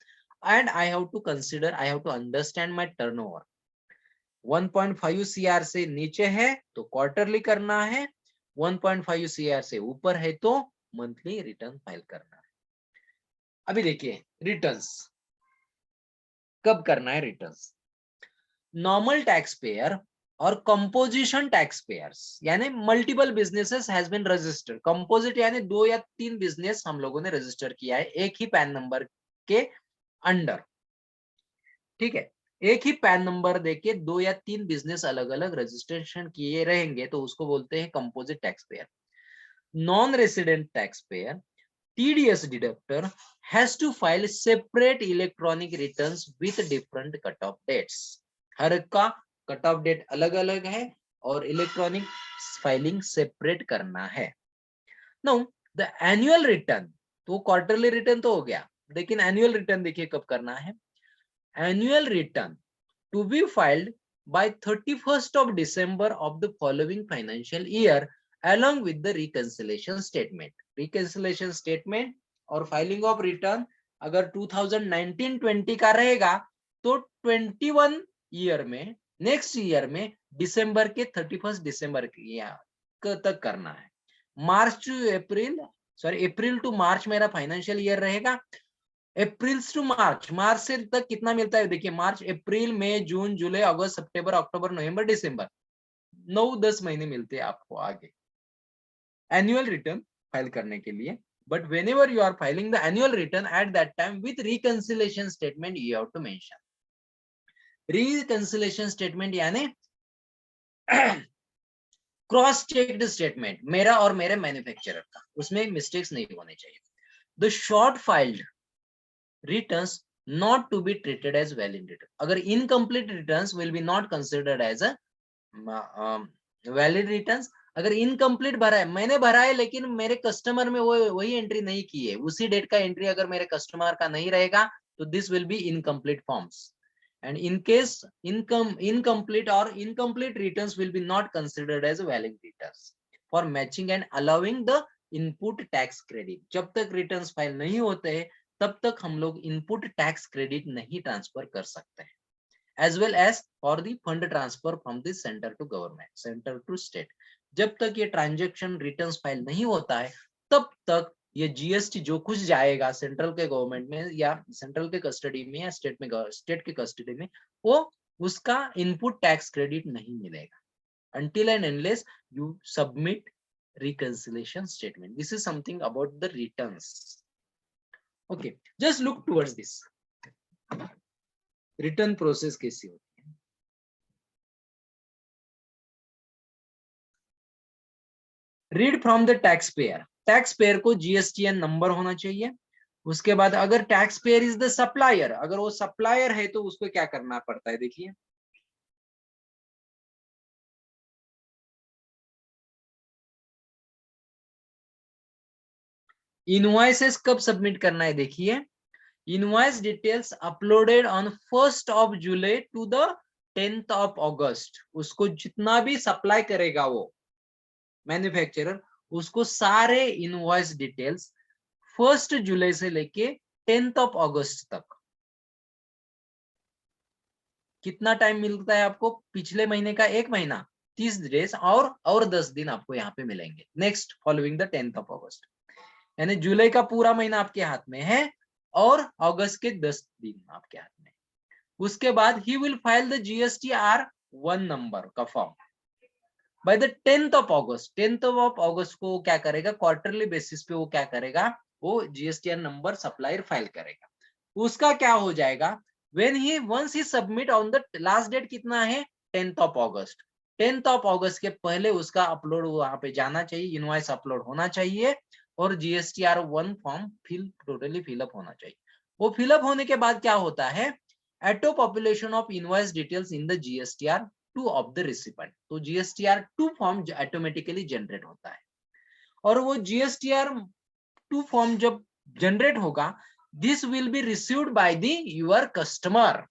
And I have to consider, I have to understand my turnover. 1.5 CR से नीचे है तो क्वार्टरली करना है, 1.5 CR से ऊपर है तो मंथली रिटर्न फाइल करना है। अभी देखिए रिटर्न्स कब करना है। रिटर्न्स नॉर्मल टैक्स पेयर और कंपोजिशन टैक्स पेयर्स, यानी multiple businesses has been registered. Composite यानी 2 या 3 बिजनेस हम लोगों ने रजिस्टर किया है एक ही पैन नंबर के अंडर, ठीक है। एक ही पैन नंबर देके 2 या 3 बिजनेस अलग अलग रजिस्ट्रेशन किए रहेंगे तो उसको बोलते हैं composite tax payer. Non resident tax payer, TDS deductor, has to file separate electronic returns with different cut off dates. हर का कट ऑफ डेट अलग अलग है और इलेक्ट्रॉनिक फाइलिंग सेपरेट करना है। नाउ द एनुअल रिटर्न, तो क्वार्टरली रिटर्न तो हो गया, लेकिन एनुअल रिटर्न देखिए कब करना है। Annual return to be filed by 31st of December of the following financial year along with the reconciliation statement. Reconciliation statement और filing of return अगर 2019-20 का रहेगा तो 21 ईयर में, नेक्स्ट ईयर में दिसंबर के 31 दिसंबर तक करना है। March to April, sorry April to March मेरा फाइनेंशियल ईयर रहेगा। अप्रैल टू मार्च, मार्च से तक कितना मिलता है देखिए, मार्च, अप्रैल, मई, जून, जुलाई, अगस्त, सितंबर, अक्टूबर, नवंबर, दिसंबर, 9-10 महीने मिलते हैं आपको आगे एनुअल रिटर्न फाइल करने के लिए। But whenever you are filing the annual return, at that time with reconciliation statement you have to mention. reconciliation statement यानी क्रॉस चेक्ड स्टेटमेंट मेरा और मेरे मैन्युफैक्चरर का, उसमें मिस्टेक्स नहीं होने चाहिए। The short filed returns not to be treated as valid return. अगर incomplete returns will be not considered as a valid returns. अगर इनकम्प्लीट भरा है, मैंने भरा है लेकिन मेरे कस्टमर में वो वही एंट्री नहीं की है, उसी डेट का एंट्री अगर मेरे कस्टमर का नहीं रहेगा तो this will be incomplete forms. and in case incomplete or incomplete returns will be not considered as valid returns for matching and allowing the input tax credit. जब तक रिटर्न्स फाइल नहीं होते हैं तब तक हम लोग इनपुट टैक्स क्रेडिट नहीं ट्रांसफर कर सकते हैं, as well as for the fund transfer from the center to government, center to state. जब तक ये ट्रांजैक्शन रिटर्न्स फाइल नहीं होता है तब तक ये जीएसटी जो कुछ जाएगा सेंट्रल के गवर्नमेंट में या सेंट्रल के कस्टडी में या स्टेट के कस्टडी में, वो उसका इनपुट टैक्स क्रेडिट नहीं मिलेगा until and unless you submit reconciliation statement. This is something about the returns. Okay, just look towards this. Return process कैसी होती है? Read from the tax pair, tax payer को GSTN number होना चाहिए। उसके बाद अगर tax payer is the supplier, अगर वो सप्लायर है तो उसको क्या करना पड़ता है, देखिए इनवॉइसेस कब सबमिट करना है, देखिए invoice details uploaded on 1st of July to the 10th of August. उसको जितना भी सप्लाई करेगा वो मैन्युफैक्चरर, उसको सारे इनवॉइस डिटेल्स 1st जुलाई से लेके 10th of August तक, कितना टाइम मिलता है आपको, पिछले महीने का 1 महीना 30 डेज और 10 दिन आपको यहाँ पे मिलेंगे next following the 10th of August। यानी जुलाई का पूरा महीना आपके हाथ में है और अगस्त के 10 दिन आपके हाथ में। उसके बाद he will file the GSTR-1 number का form by the 10th of August। 10th of August को क्या करेगा, क्वार्टरली बेसिस पे वो क्या करेगा, वो GSTR नंबर सप्लायर फाइल करेगा। उसका क्या हो जाएगा, when he once he submit on the last date कितना है 10th of August। 10th of August के पहले उसका अपलोड वहां पे जाना चाहिए, इनवॉइस अपलोड होना चाहिए और GSTR-1 फॉर्म टोटली फिलअप होना चाहिए। वो फिलअप होने के बाद क्या होता है, auto population of invoice details in the GSTR-2 of the recipient. तो GSTR-2 फॉर्म ऑटोमेटिकली जनरेट होता है और वो GSTR-2 फॉर्म जब जनरेट होगा, this will be received by the your customer.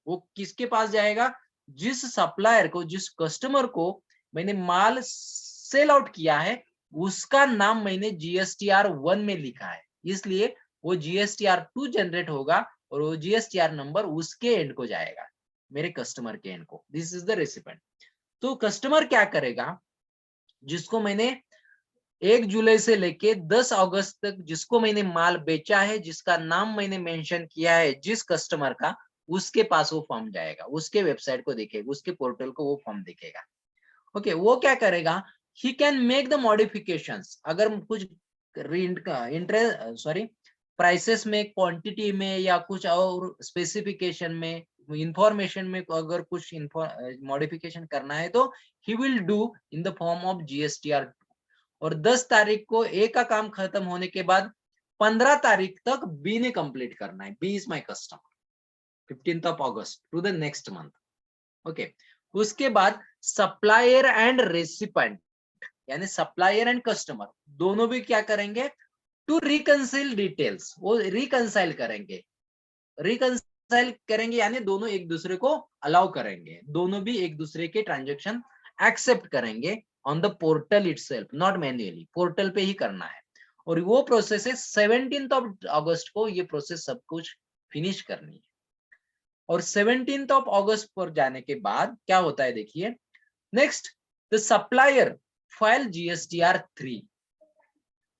वो किसके पास जाएगा, जिस सप्लायर को, जिस कस्टमर को मैंने माल सेल आउट किया है उसका नाम मैंने GSTR-1 में लिखा है, इसलिए वो GSTR-2 जनरेट होगा और वो GSTR नंबर उसके एंड को जाएगा, मेरे कस्टमर के एंड को। This is the recipient. तो कस्टमर क्या करेगा, जिसको मैंने 1 जुलाई से लेके 10 अगस्त तक जिसको मैंने माल बेचा है, जिसका नाम मैंने मेंशन किया है, जिस कस्टमर का, उसके पास वो फॉर्म जाएगा, उसके वेबसाइट को देखेगा, उसके पोर्टल को वो फॉर्म देखेगा। ओके, वो क्या करेगा, he can make the modifications। अगर कुछ प्राइसेस में, क्वांटिटी में या कुछ और स्पेसिफिकेशन में, इंफॉर्मेशन में अगर कुछ मॉडिफिकेशन करना है तो he will do in the form of GSTR-2। और 10 तारीख को A का काम खत्म होने के बाद 15 तारीख तक B ने कंप्लीट करना है। B is my customer 15th of August to the next month। Okay, उसके बाद सप्लायर एंड रेसिपेंट यानी सप्लायर एंड कस्टमर दोनों भी क्या करेंगे, टू रिकंसाइल डिटेल्स, वो रिकंसाइल करेंगे यानी दोनों एक दूसरे को अलाउ करेंगे, दोनों भी एक दूसरे के ट्रांजैक्शन एक्सेप्ट करेंगे on the portal itself, not manually, portal पे ही करना है। और वो प्रोसेस है 17th ऑफ अगस्त को ये प्रोसेस सब कुछ फिनिश करनी है। और 17th ऑफ अगस्त पर जाने के बाद क्या होता है देखिए, next the supplier file GSTR 3,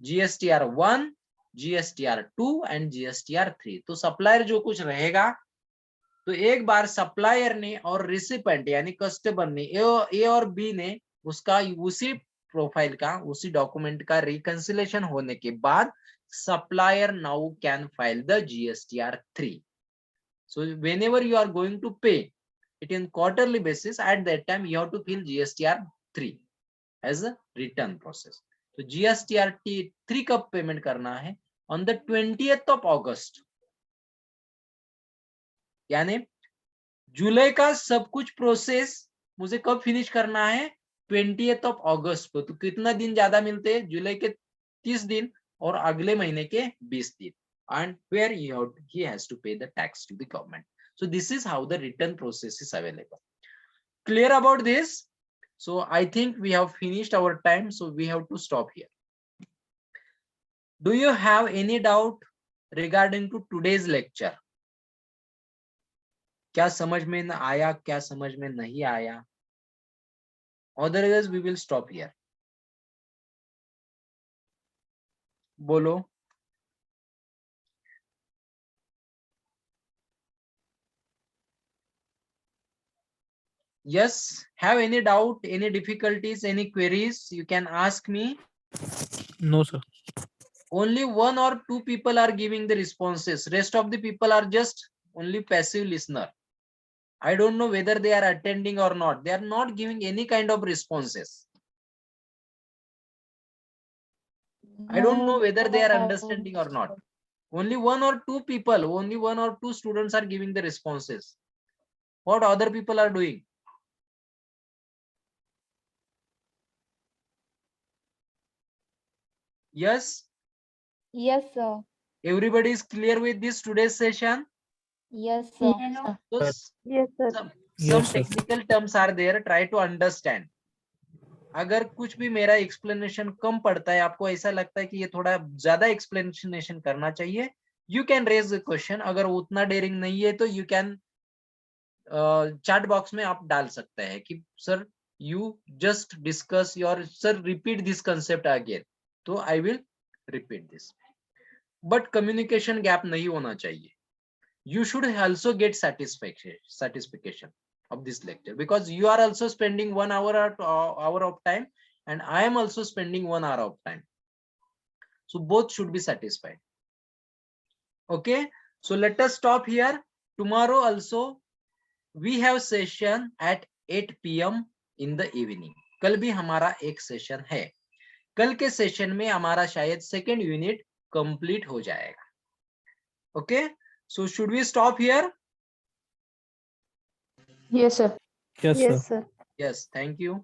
GSTR 1, GSTR 2 and GSTR 3। तो सप्लायर जो कुछ रहेगा, तो एक बार सप्लायर ने और रिसिपेंट यानी कस्टमर ने ए और बी ने उसका उसी प्रोफाइल का उसी डॉक्यूमेंट का रिकंसिलेशन होने के बाद supplier now can file the GSTR 3। So whenever you are going to pay it in quarterly basis, at that time you have to fill GSTR 3 as a return process. तो GSTR 3 कब payment करना है? On the 20th of August, यानी जुलाई का सब कुछ process मुझे कब फिनिश करना है? 20th of August को। तो कितना दिन ज्यादा मिलते हैं? जुलाई के 30 दिन और अगले महीने के 20 दिन। And where he has to pay the tax to the government. So this is how the return process is available. Clear about this? So I think we have finished our time, so we have to stop here. Do you have any doubt regarding to today's lecture? क्या समझ में न आया, क्या समझ में नहीं आया? Otherwise we will stop here. बोलो। Yes, have any doubt, any difficulties, any queries, you can ask me. No, sir. Only 1 or 2 people are giving the responses. Rest of the people are just only passive listener. I don't know whether they are attending or not. They are not giving any kind of responses. I don't know whether they are understanding or not. Only 1 or 2 people, only 1 or 2 students are giving the responses. What other people are doing? Yes? Yes, sir. Everybody is clear with this today's session? Yes, sir. So Yes, sir. some Yes, sir. technical terms are there. Try to understand. अगर कुछ भी मेरा explanation कम पड़ता है, आपको ऐसा लगता है कि ये थोड़ा ज्यादा एक्सप्लेनेशन करना चाहिए, you can raise the question. अगर उतना डेयरिंग नहीं है तो यू कैन चैट बॉक्स में आप डाल सकते हैं कि sir you just discuss your, sir repeat this concept again. तो I will repeat this, but communication gap नहीं होना चाहिए। You should also get satisfaction of this lecture, because you are also spending 1 hour of time and I am also spending 1 hour of time. So both should be satisfied. Okay, so let us stop here. Tomorrow also we have session at 8 PM in the evening. कल भी हमारा एक session है। कल के session में हमारा शायद सेकेंड यूनिट कंप्लीट हो जाएगा। Okay, so should we stop here? Yes, sir. Yes, sir. Yes, sir. Yes, thank you.